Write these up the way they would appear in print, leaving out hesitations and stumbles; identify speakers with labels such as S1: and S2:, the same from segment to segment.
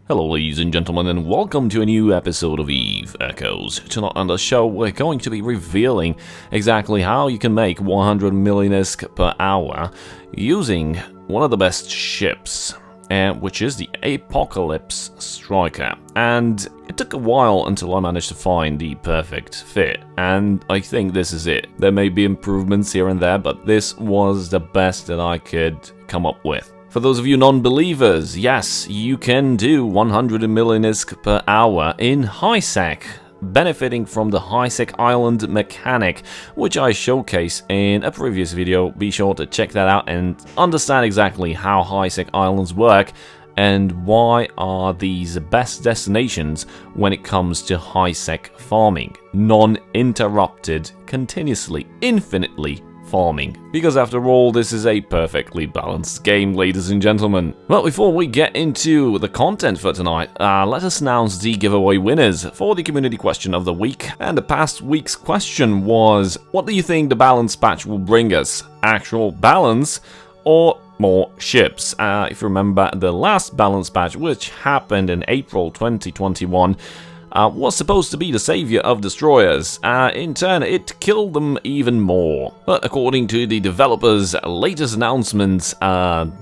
S1: Hello ladies and gentlemen, and welcome to a new episode of Eve Echoes. Tonight on the show we're going to be revealing exactly how you can make 100 million ISK per hour using one of the best ships, which is the Apocalypse Striker. And it took a while until I managed to find the perfect fit, and I think this is it. There may be improvements here and there, but this was the best that I could come up with. For those of you non-believers, yes, you can do 100 million ISK per hour in Highsec, benefiting from the Highsec Island mechanic, which I showcased in a previous video. Be sure to check that out and understand exactly how Highsec Islands work and why are these best destinations when it comes to Highsec farming. Non-interrupted, continuously, infinitely farming. Because after all, this is a perfectly balanced game, ladies and gentlemen. Well, before we get into the content for tonight, let us announce the giveaway winners for the community question of the week. And the past week's question was, what do you think the balance patch will bring us? Actual balance or more ships? If you remember, the last balance patch, which happened in April 2021, was supposed to be the savior of destroyers. In turn, it killed them even more. But according to the developers' latest announcements, at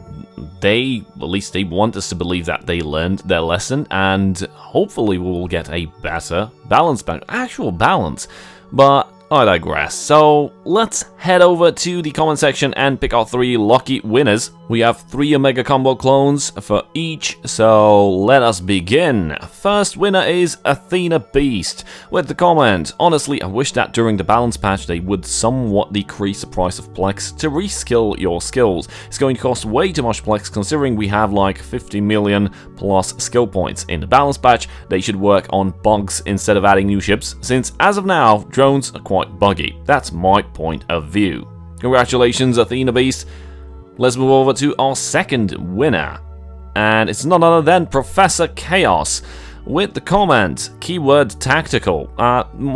S1: least they want us to believe that they learned their lesson, and hopefully we will get a better balance patch, actual balance. But I digress. So let's head over to the comment section and pick our 3 lucky winners. We have 3 Omega Combo clones for each, so let us begin. First winner is Athena Beast with the comment, honestly, I wish that during the balance patch they would somewhat decrease the price of Plex to reskill your skills. It's going to cost way too much Plex considering we have like 50 million plus skill points. In the balance patch, they should work on bugs instead of adding new ships, since as of now, drones are quite buggy. That's my point of view. Congratulations, Athena Beast. Let's move over to our second winner, and it's none other than Professor Chaos with the comment, keyword tactical.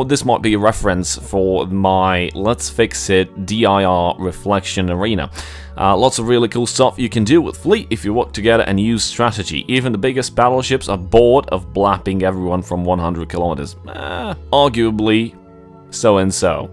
S1: This might be a reference for my Let's Fix It DIR Reflection Arena. Lots of really cool stuff you can do with Fleet if you work together and use strategy. Even the biggest battleships are bored of blapping everyone from 100 kilometers. Arguably, so and so.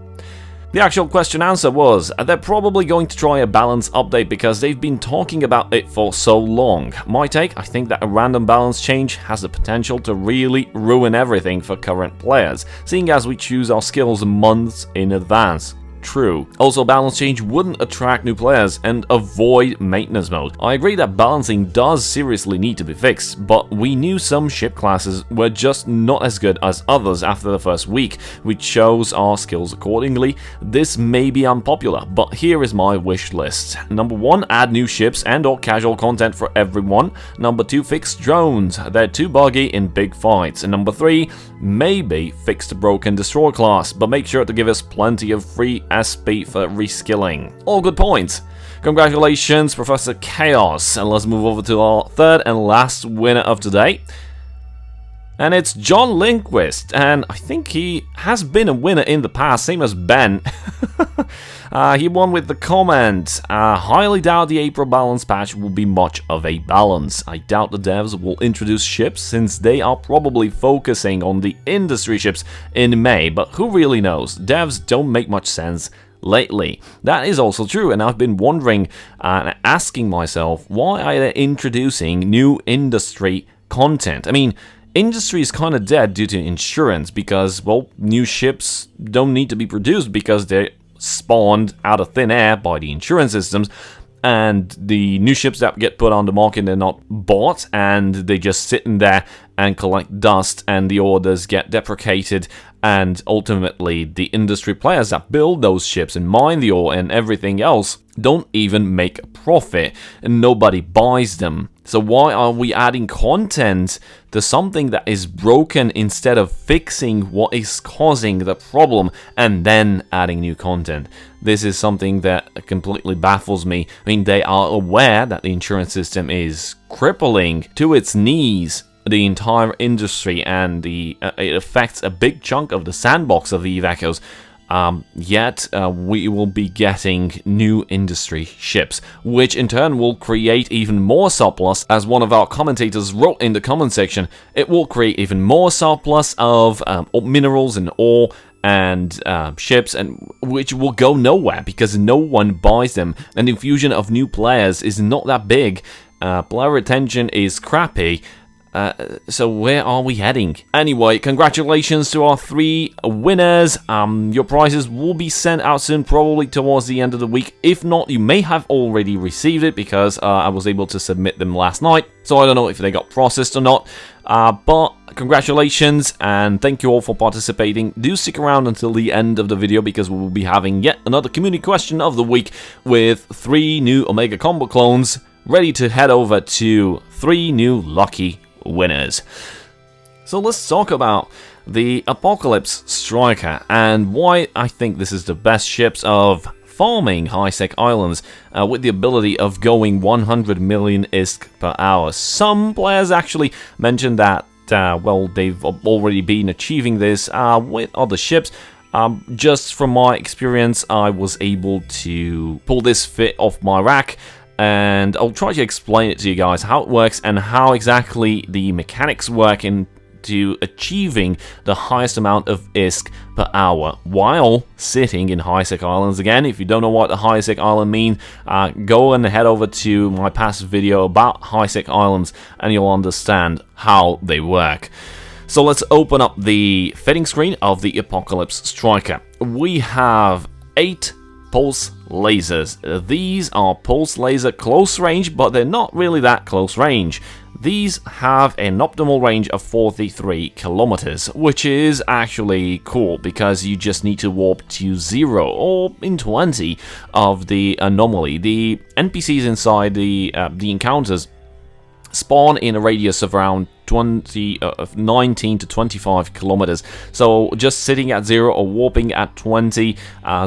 S1: The actual question answer was, they're probably going to try a balance update because they've been talking about it for so long. My take, I think that a random balance change has the potential to really ruin everything for current players, seeing as we choose our skills months in advance. True. Also, balance change wouldn't attract new players and avoid maintenance mode. I agree that balancing does seriously need to be fixed, but we knew some ship classes were just not as good as others after the first week. We chose our skills accordingly. This may be unpopular, but here is my wish list. Number 1, add new ships and or casual content for everyone. Number 2, fix drones. They're too buggy in big fights. And number 3, maybe fix the broken destroyer class, but make sure to give us plenty of free SP for reskilling. All good points. Congratulations, Professor Chaos. And let's move over to our third and last winner of today. And it's John Lindquist, and I think he has been a winner in the past, same as Ben. He won with the comment, highly doubt the April balance patch will be much of a balance. I doubt the devs will introduce ships since they are probably focusing on the industry ships in May, but who really knows? Devs don't make much sense lately. That is also true, and I've been wondering and asking myself, why are they introducing new industry content? I mean, industry is kind of dead due to insurance because, well, new ships don't need to be produced because they're spawned out of thin air by the insurance systems, and the new ships that get put on the market, they're not bought, and they just sit in there and collect dust, and the orders get deprecated, and ultimately the industry players that build those ships and mine the ore and everything else don't even make a profit, and nobody buys them. So why are we adding content to something that is broken instead of fixing what is causing the problem and then adding new content? This is something that completely baffles me. I mean, they are aware that the insurance system is crippling to its knees the entire industry, and it affects a big chunk of the sandbox of Eve Echoes. yet we will be getting new industry ships, which in turn will create even more surplus. As one of our commentators wrote in the comment section, it will create even more surplus of minerals and ore and ships, and which will go nowhere because no one buys them, and the infusion of new players is not that big. Player retention is crappy. So where are we heading? Anyway, congratulations to our 3 winners. Your prizes will be sent out soon, probably towards the end of the week. If not, you may have already received it because I was able to submit them last night. So I don't know if they got processed or not. But congratulations and thank you all for participating. Do stick around until the end of the video because we will be having yet another community question of the week with 3 new Omega Combo clones ready to head over to 3 new lucky winners. So let's talk about the Apocalypse Striker and why I think this is the best ships of farming Highsec Islands with the ability of going 100 million ISK per hour. Some players actually mentioned that, well, they've already been achieving this with other ships. Just from my experience, I was able to pull this fit off my rack, and I'll try to explain it to you guys how it works and how exactly the mechanics work into achieving the highest amount of ISK per hour while sitting in Highsec Islands. Again, if you don't know what the Highsec Island mean, go and head over to my past video about Highsec Islands and you'll understand how they work. So let's open up the fitting screen of the Apocalypse Striker. We have 8 pulse lasers. These are pulse laser close range, but they're not really that close range. These have an optimal range of 43 kilometers, which is actually cool because you just need to warp to 0 or in 20 of the anomaly. The NPCs inside the encounters spawn in a radius of around 19 to 25 kilometers. So just sitting at 0 or warping at 20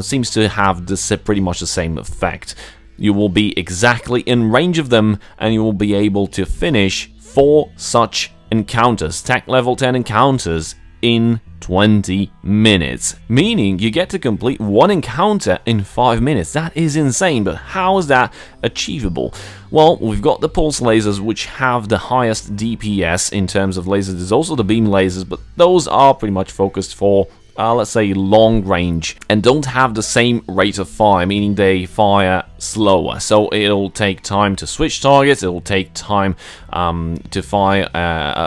S1: seems to have pretty much the same effect. You will be exactly in range of them and you will be able to finish 4 such encounters, tech level 10 encounters, in 20 minutes. Meaning you get to complete 1 encounter in 5 minutes. That is insane, but how is that achievable? Well, we've got the pulse lasers, which have the highest DPS in terms of lasers. There's also the beam lasers, but those are pretty much focused for let's say long range and don't have the same rate of fire, meaning they fire slower. So it'll take time to switch targets, it'll take time to fire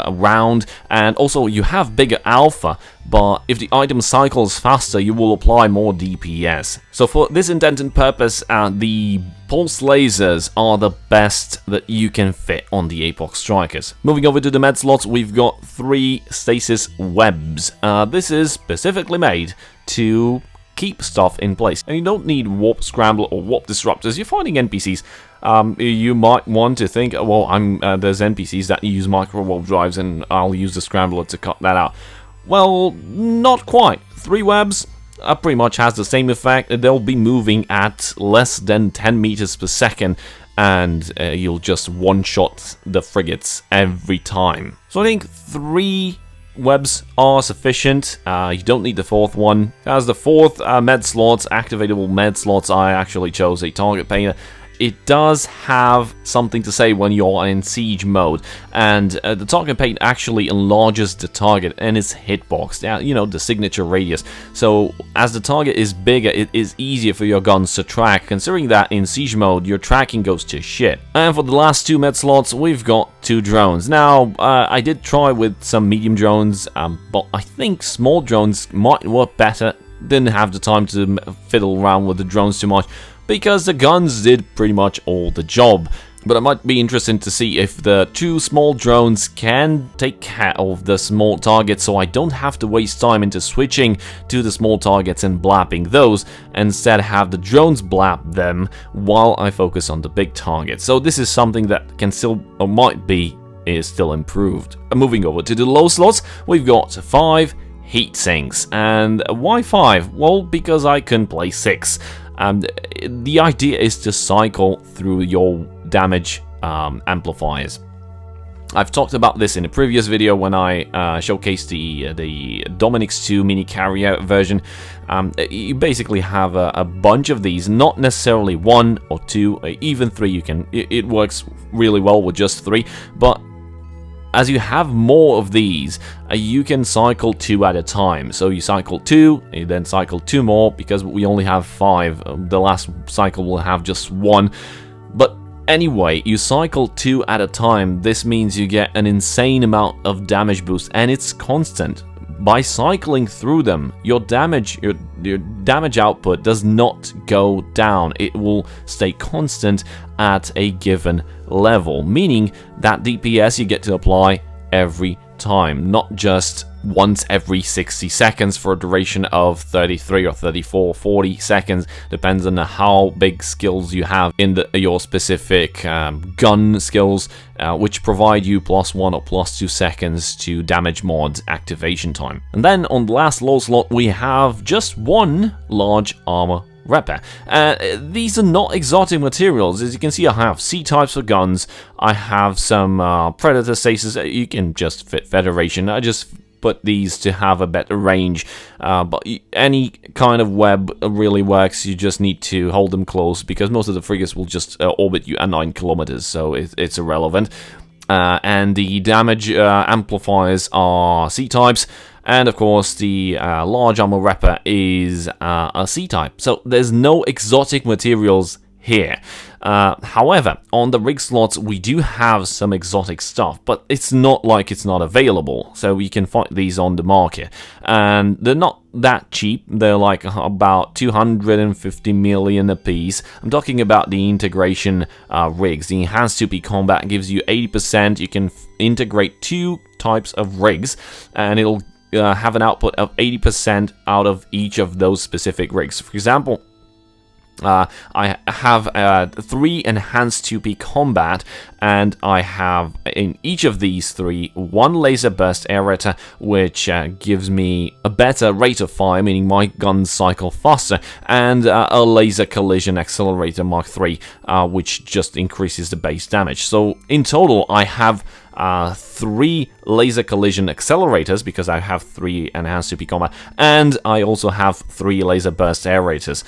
S1: around, and also you have bigger alpha, but if the item cycles faster, you will apply more DPS. So for this intended purpose, the pulse lasers are the best that you can fit on the Apoc Strikers. Moving over to the med slots, we've got 3 stasis webs. This is specifically made to keep stuff in place, and you don't need warp scrambler or warp disruptors. You're finding NPCs. You might want to think, well, there's NPCs that use micro warp drives, and I'll use the scrambler to cut that out. Well, not quite. 3 webs pretty much has the same effect. They'll be moving at less than 10 meters per second, and you'll just one-shot the frigates every time. So I think 3 webs are sufficient. You don't need the 4th one. As the 4th med slots, activatable med slots, I actually chose a target painter. It does have something to say when you're in siege mode, and the target paint actually enlarges the target and its hitbox, you know, the signature radius. So as the target is bigger, it is easier for your guns to track, considering that in siege mode your tracking goes to shit. And for the last 2 med slots, we've got 2 drones. Now, I did try with some medium drones, but I think small drones might work better. Didn't have the time to fiddle around with the drones too much, because the guns did pretty much all the job. But it might be interesting to see if the 2 small drones can take care of the small targets, so I don't have to waste time into switching to the small targets and blapping those, and instead have the drones blap them while I focus on the big targets. So this is something that can still, or might be, is still improved. Moving over to the low slots, we've got 5 heat sinks. And why 5? Well, because I can play 6. The idea is to cycle through your damage amplifiers. I've talked about this in a previous video when I showcased the Dominic's 2 mini carryout version. You basically have a bunch of these, not necessarily 1 or 2, even 3. You can. It works really well with just 3, but as you have more of these, you can cycle 2 at a time. So you cycle 2, you then cycle 2 more, because we only have 5. The last cycle will have just 1. But anyway, you cycle 2 at a time. This means you get an insane amount of damage boost, and it's constant. By cycling through them, your damage output does not go down. It will stay constant at a given level, meaning that DPS you get to apply every time, not just once every 60 seconds for a duration of 33 or 34, 40 seconds, depends on how big skills you have in your specific gun skills, which provide you +1 or +2 seconds to damage mods activation time. And then on the last low slot, we have just one large armor repair. These are not exotic materials. As you can see, I have C-types for guns, I have some Predator stasis. You can just fit Federation. I just put these to have a better range, but any kind of web really works. You just need to hold them close, because most of the frigates will just orbit you at 9 kilometers, so it's irrelevant. And the damage amplifiers are C-types, and of course the large armor repair is a C-type. So there's no exotic materials here. However, on the rig slots, we do have some exotic stuff, but it's not like it's not available, so you can find these on the market. And they're not that cheap. They're like about 250 million a piece. I'm talking about the integration rigs. The enhanced 2P combat gives you 80%. You can integrate 2 types of rigs, and it'll have an output of 80% out of each of those specific rigs. For example, I have 3 enhanced 2P combat, and I have in each of these 3 1 laser burst aerator, which gives me a better rate of fire, meaning my guns cycle faster, and a laser collision accelerator Mark III, which just increases the base damage. So in total, I have 3 laser collision accelerators, because I have 3 enhanced 2P combat, and I also have 3 laser burst aerators,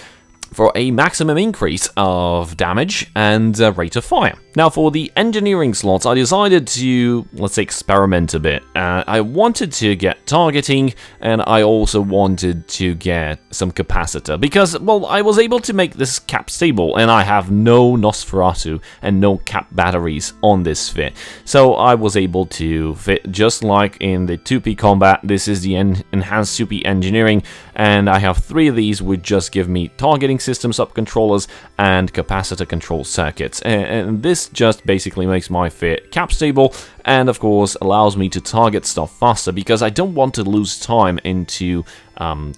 S1: for a maximum increase of damage and rate of fire. Now, for the engineering slots, I decided to, let's say, experiment a bit. I wanted to get targeting, and I also wanted to get some capacitor, because, well, I was able to make this cap stable, and I have no Nosferatu and no cap batteries on this fit. So I was able to fit just like in the 2P combat. This is the enhanced 2P engineering, and I have 3 of these, which just give me targeting system subcontrollers and capacitor control circuits, and this just basically makes my fit cap stable, and of course allows me to target stuff faster, because I don't want to lose time into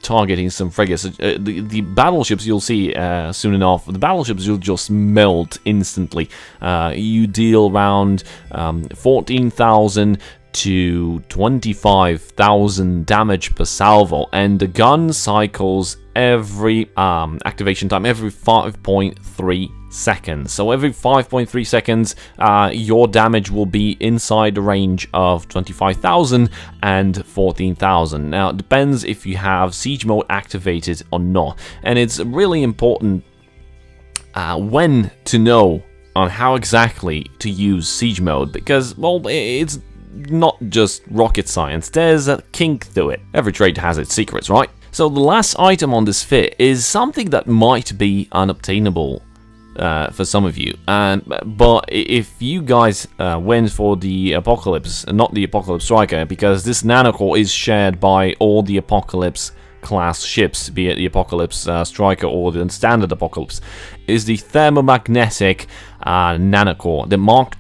S1: targeting some frigates. The battleships, you'll see soon enough, the battleships will just melt instantly. You deal around 14,000 to 25,000 damage per salvo, and the gun cycles every activation time every 5.3 seconds. So every 5.3 seconds, your damage will be inside the range of 25,000 and 14,000. Now, it depends if you have siege mode activated or not, and it's really important when to know on how exactly to use siege mode, because, well, it's not just rocket science. There's a kink to it. Every trade has its secrets, right? So the last item on this fit is something that might be unobtainable for some of you, but if you guys went for the Apocalypse, not the Apocalypse Striker, because this nanocore is shared by all the Apocalypse class ships, be it the Apocalypse Striker or the standard Apocalypse, is the thermomagnetic nanocore,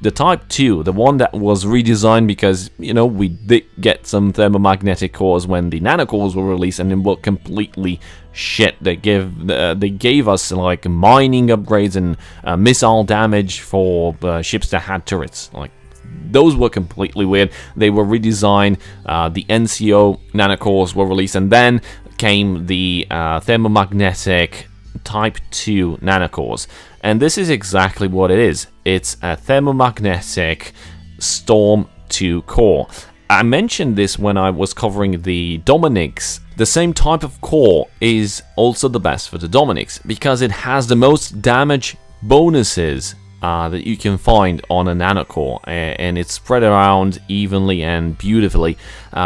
S1: the Type 2, the one that was redesigned because, you know, we did get some thermomagnetic cores when the nanocores were released, and they were completely shit. They gave us like mining upgrades and missile damage for ships that had turrets. Like, those were completely weird. They were redesigned. The NCO nanocores were released, and then came the thermomagnetic Type 2 nanocores, and this is exactly what it is. It's a thermomagnetic storm 2 core. I mentioned this when I was covering the Dominics. The same type of core is also the best for the Dominics because it has the most damage bonuses that you can find on a nanocore, and it's spread around evenly and beautifully.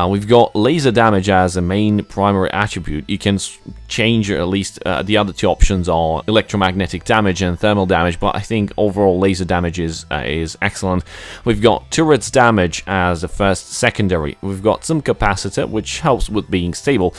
S1: We've got laser damage as a main primary attribute. You can change, or at least the other 2 options are electromagnetic damage and thermal damage, but I think overall laser damage is excellent. We've got turrets damage as the first secondary. We've got some capacitor, which helps with being stable.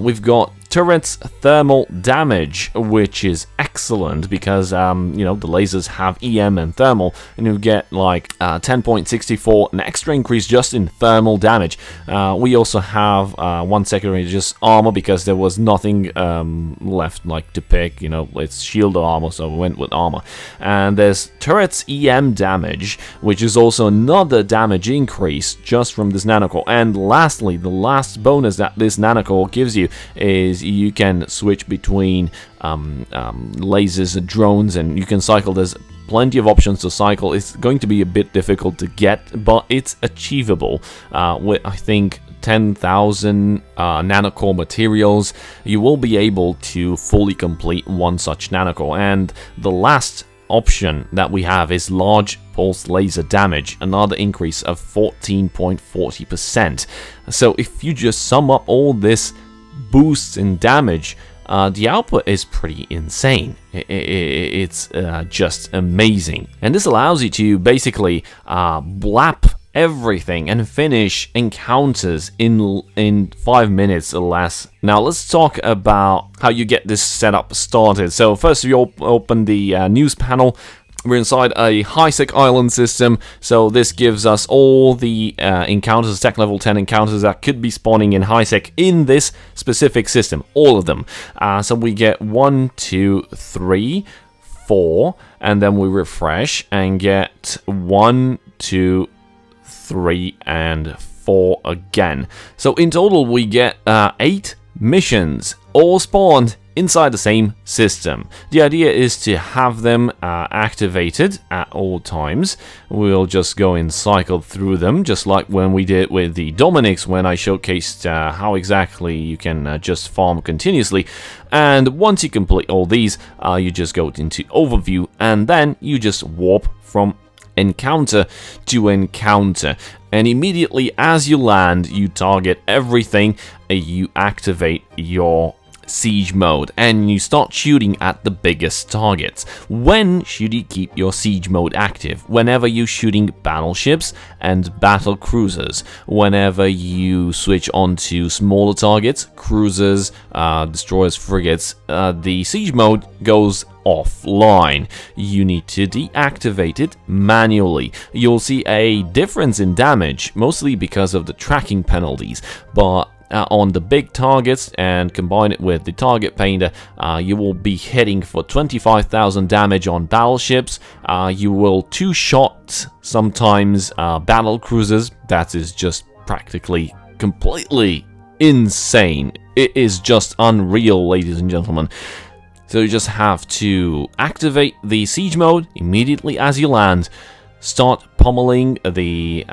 S1: We've got turrets thermal damage, which is excellent because you know, the lasers have EM and thermal, and you get like 10.64, an extra increase just in thermal damage. We also have 1 secondary, just armor, because there was nothing left like to pick. You know, it's shield or armor, so we went with armor. And there's turrets EM damage, which is also another damage increase just from this nanocore. And lastly, the last bonus that this nanocore gives you is you can switch between lasers and drones, and you can cycle. There's plenty of options to cycle. It's going to be a bit difficult to get, but it's achievable with, I think, 10,000 nanocore materials. You will be able to fully complete one such nanocore. And the last option that we have is large pulse laser damage, another increase of 14.40%. So if you just sum up all this boosts in damage, the output is pretty insane. It's just amazing. And this allows you to basically blap everything and finish encounters in 5 minutes or less. Now let's talk about how you get this setup started. So first you open the news panel. We're inside a Highsec island system, so this gives us all the encounters, tech level 10 encounters that could be spawning in Highsec in this specific system, all of them. So we get 1, 2, 3, 4, and then we refresh and get 1, 2, 3, and 4 again. So in total we get 8 missions, all spawned inside the same system. The idea is to have them activated at all times. We'll just go and cycle through them, just like when we did with the Dominics, when I showcased how exactly you can just farm continuously. And once you complete all these, you just go into overview, and then you just warp from encounter to encounter, and immediately as you land, you target everything, you activate your siege mode, and you start shooting at the biggest targets. When should you keep your siege mode active? Whenever you're shooting battleships and battle cruisers. Whenever you switch on to smaller targets, cruisers, destroyers, frigates, the siege mode goes offline. You need to deactivate it manually. You'll see a difference in damage, mostly because of the tracking penalties, but on the big targets, and combine it with the target painter, you will be hitting for 25,000 damage on battleships. You will two-shot sometimes battle cruisers. That is just practically completely insane. It is just unreal, ladies and gentlemen. So you just have to activate the siege mode immediately as you land. Start pummeling the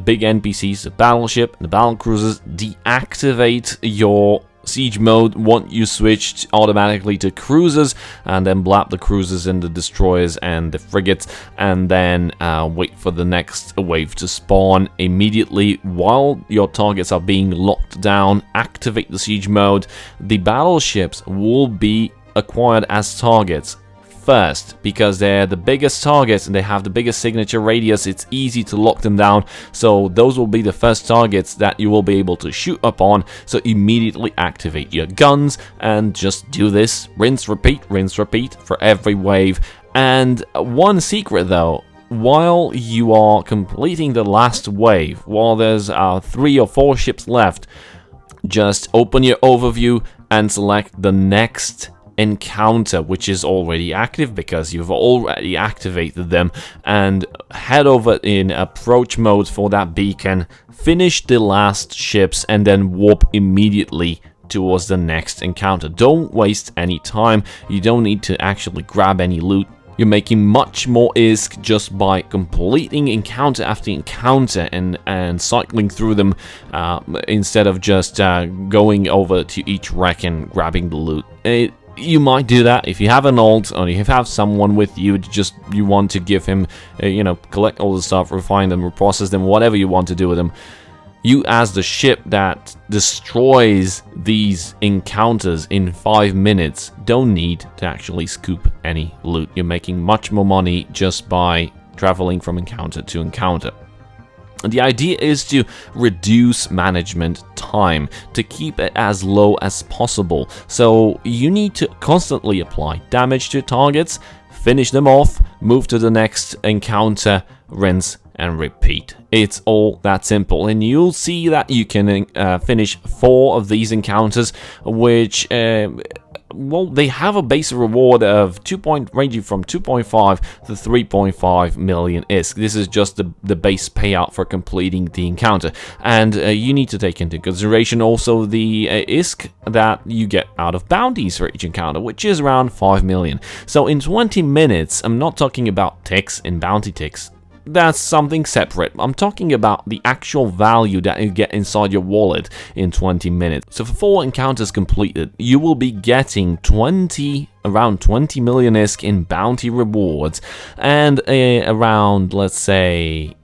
S1: big NPCs, the battleship, the battle cruisers. Deactivate your siege mode once you switched automatically to cruisers, and then blap the cruisers and the destroyers and the frigates, and then wait for the next wave to spawn immediately while your targets are being locked down. Activate the siege mode. The battleships will be acquired as targets first because they're the biggest targets and they have the biggest signature radius. It's easy to lock them down, so those will be the first targets that you will be able to shoot upon. So immediately activate your guns and just do this, rinse repeat for every wave. And one secret though, while you are completing the last wave, while there's 3 or 4 ships left, just open your overview and select the next encounter, which is already active because you've already activated them, and head over in approach mode for that beacon, finish the last ships, and then warp immediately towards the next encounter. Don't waste any time. You don't need to actually grab any loot. You're making much more ISK just by completing encounter after encounter and cycling through them instead of just going over to each wreck and grabbing the loot. You might do that if you have an alt or you have someone with you, you want to give him, collect all the stuff, refine them, reprocess them, whatever you want to do with them. You, as the ship that destroys these encounters in 5 minutes, don't need to actually scoop any loot. You're making much more money just by traveling from encounter to encounter. And the idea is to reduce management time, to keep it as low as possible. So you need to constantly apply damage to targets, finish them off, move to the next encounter, rinse and repeat. It's all that simple, and you'll see that you can finish 4 of these encounters, which well, they have a base reward of ranging from 2.5 to 3.5 million ISK. This is just the base payout for completing the encounter, and you need to take into consideration also the ISK that you get out of bounties for each encounter, which is around 5 million. So in 20 minutes, I'm not talking about ticks and bounty ticks. That's something separate. I'm talking about the actual value that you get inside your wallet in 20 minutes. So for 4 encounters completed, you will be getting around 20 million ISK in bounty rewards, and around, let's say,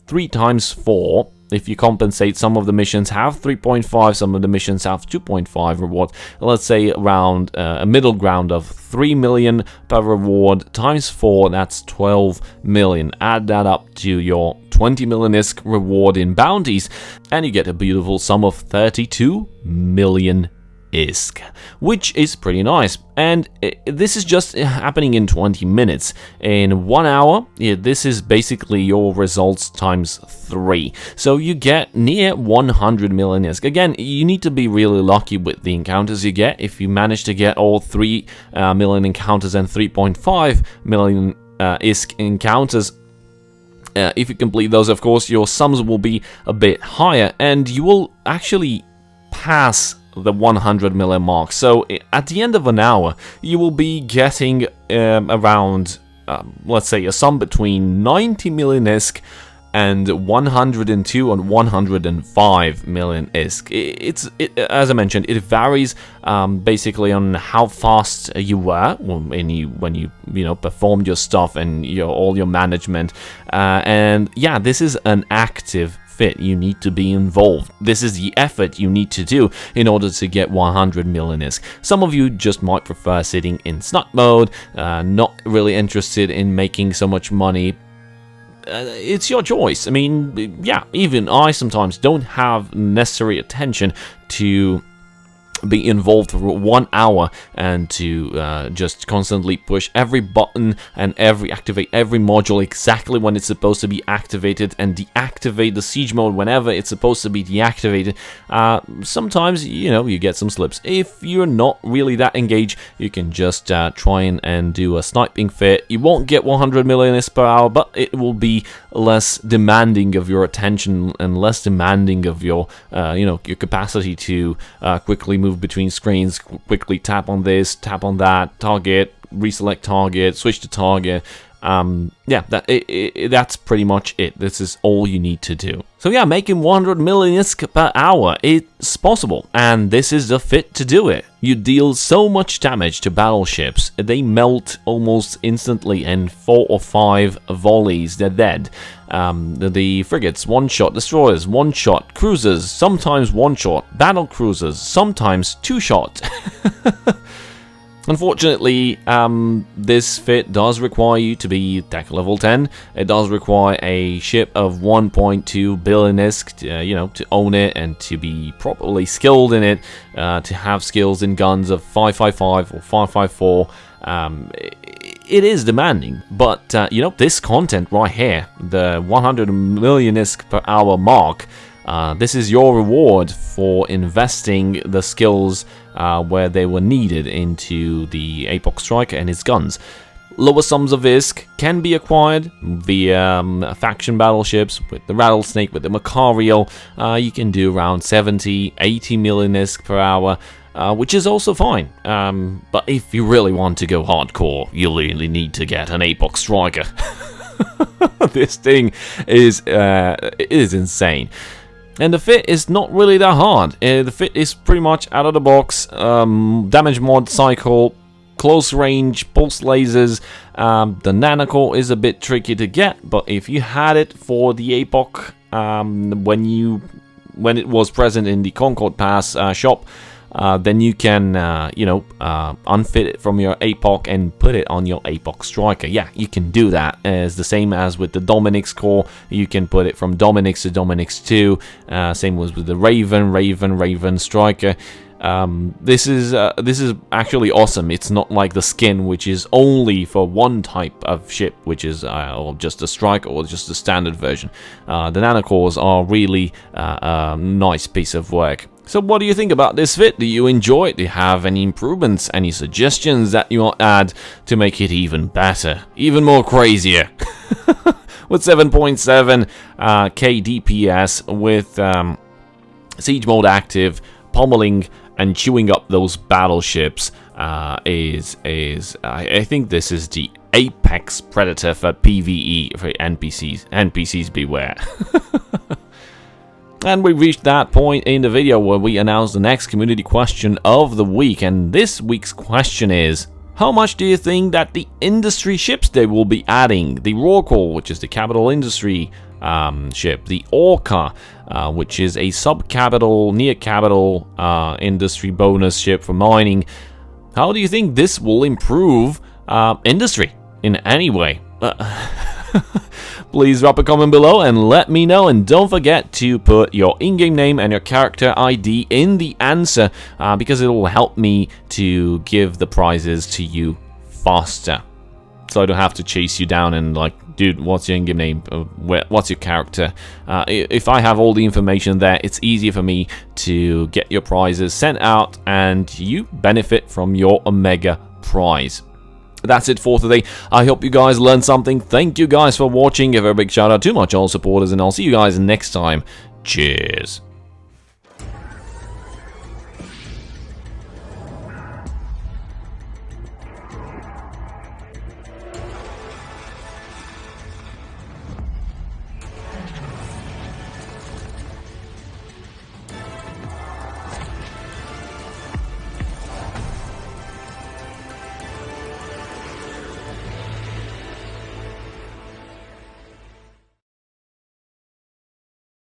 S1: 3 times 4. If you compensate, some of the missions have 3.5, some of the missions have 2.5 reward. Let's say around a middle ground of 3 million per reward times 4, that's 12 million. Add that up to your 20 million ISK reward in bounties, and you get a beautiful sum of 32 million ISK, which is pretty nice. And this is just happening in 20 minutes. In 1 hour, this is basically your results times 3. So you get near 100 million ISK. Again, you need to be really lucky with the encounters you get. If you manage to get all 3 million encounters and 3.5 million ISK encounters, if you complete those, of course, your sums will be a bit higher, and you will actually pass the 100 million mark. So at the end of an hour, you will be getting around, let's say, a sum between 90 million ISK and 102 and 105 million ISK. As I mentioned, it varies basically on how fast you were when you performed your stuff and all your management. And yeah, this is an active fit. You need to be involved. This is the effort you need to do in order to get 100 million ISK. Some of you just might prefer sitting in snut mode, not really interested in making so much money. It's your choice. I mean, yeah, even I sometimes don't have necessary attention to be involved for 1 hour and to just constantly push every button and activate every module exactly when it's supposed to be activated and deactivate the siege mode whenever it's supposed to be deactivated. Sometimes, you get some slips. If you're not really that engaged, you can just try and do a sniping fit. You won't get 100 million ISK per hour, but it will be less demanding of your attention and less demanding of your your capacity to quickly move between screens, quickly tap on this, tap on that, target, reselect target, switch to target. Yeah, that's pretty much it. This is all you need to do. So yeah, making 100 million ISK per hour, it's possible, and this is the fit to do it. You deal so much damage to battleships, they melt almost instantly in 4 or 5 volleys, they're dead. The frigates, 1-shot, destroyers, 1-shot, cruisers, sometimes 1-shot, battle cruisers, sometimes 2-shot. Unfortunately, this fit does require you to be tech level 10. It does require a ship of 1.2 billion ISK, to own it and to be properly skilled in it, to have skills in guns of 555 or 554. It is demanding, but this content right here, the 100 million ISK per hour mark, this is your reward for investing the skills where they were needed into the Apox Striker and his guns. Lower sums of ISK can be acquired via faction battleships with the Rattlesnake, with the Macariel. You can do around 70, 80 million ISK per hour. which is also fine. But if you really want to go hardcore, you really need to get an Apex Striker. This thing is insane. And the fit is not really that hard. The fit is pretty much out of the box. Damage mod cycle, close range, pulse lasers. The nanocore is a bit tricky to get, but if you had it for the APOC when it was present in the Concord Pass shop, then you can, unfit it from your APOC and put it on your APOC Striker. Yeah, you can do that. It's the same as with the Dominix core. You can put it from Dominix to Dominix 2. Same was with the Raven Striker. This is actually awesome. It's not like the skin, which is only for one type of ship, which is or just a Striker or just the standard version. The nanocores are really a nice piece of work. So what do you think about this fit? Do you enjoy it? Do you have any improvements, any suggestions that you want to add to make it even better, even more crazier? With 7.7 K DPS, with siege mode active, pummeling and chewing up those battleships, I think this is the apex predator for PvE, for NPCs. NPCs beware. And we reached that point in the video where we announced the next community question of the week, and this week's question is: how much do you think that the industry ships they will be adding, the Rorqual, which is the capital industry ship, the Orca, which is a sub-capital, near-capital industry bonus ship for mining, how do you think this will improve industry in any way? Please drop a comment below and let me know, and don't forget to put your in-game name and your character ID in the answer, because it will help me to give the prizes to you faster, so I don't have to chase you down and like, dude, what's your in-game name, what's your character? If I have all the information there, it's easier for me to get your prizes sent out and you benefit from your Omega prize. That's it for today. I hope you guys learned something. Thank you guys for watching. Give a big shout out to my channel supporters, and I'll see you guys next time. Cheers.